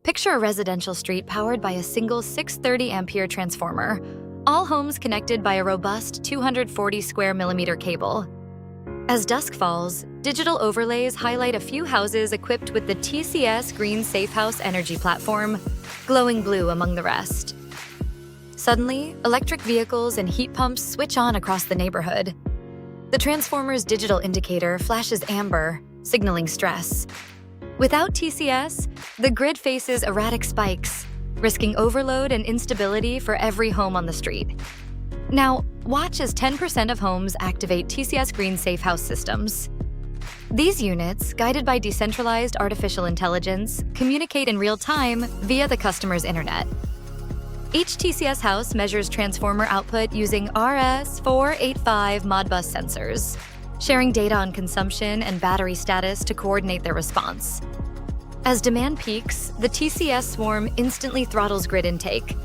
Picture a residential street powered by a single 630-ampere transformer, all homes connected by a robust 240 square millimeter cable. As dusk falls, digital overlays highlight a few houses equipped with the TCS Green Safe House energy platform, glowing blue among the rest. Suddenly, electric vehicles and heat pumps switch on across the neighborhood. The transformer's digital indicator flashes amber, signaling stress. Without TCS, the grid faces erratic spikes, risking overload and instability for every home on the street. Now, watch as 10% of homes activate TCS Green Safe House systems. These units, guided by decentralized artificial intelligence, communicate in real time via the customer's internet. Each TCS house measures transformer output using RS-485 Modbus sensors, sharing data on consumption and battery status to coordinate their response. As demand peaks, the TCS Swarm instantly throttles grid intake,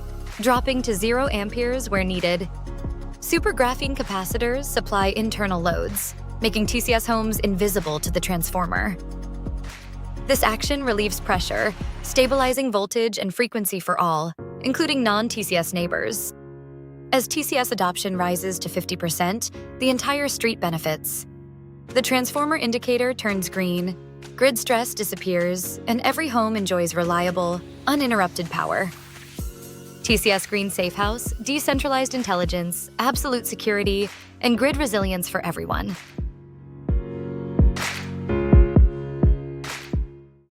dropping to 0 amperes where needed. Super graphene capacitors supply internal loads, making TCS homes invisible to the transformer. This action relieves pressure, stabilizing voltage and frequency for all, including non-TCS neighbors. As TCS adoption rises to 50%, the entire street benefits. The transformer indicator turns green, grid stress disappears, and every home enjoys reliable, uninterrupted power. TCS Green Safe House, decentralized intelligence, absolute security, and grid resilience for everyone.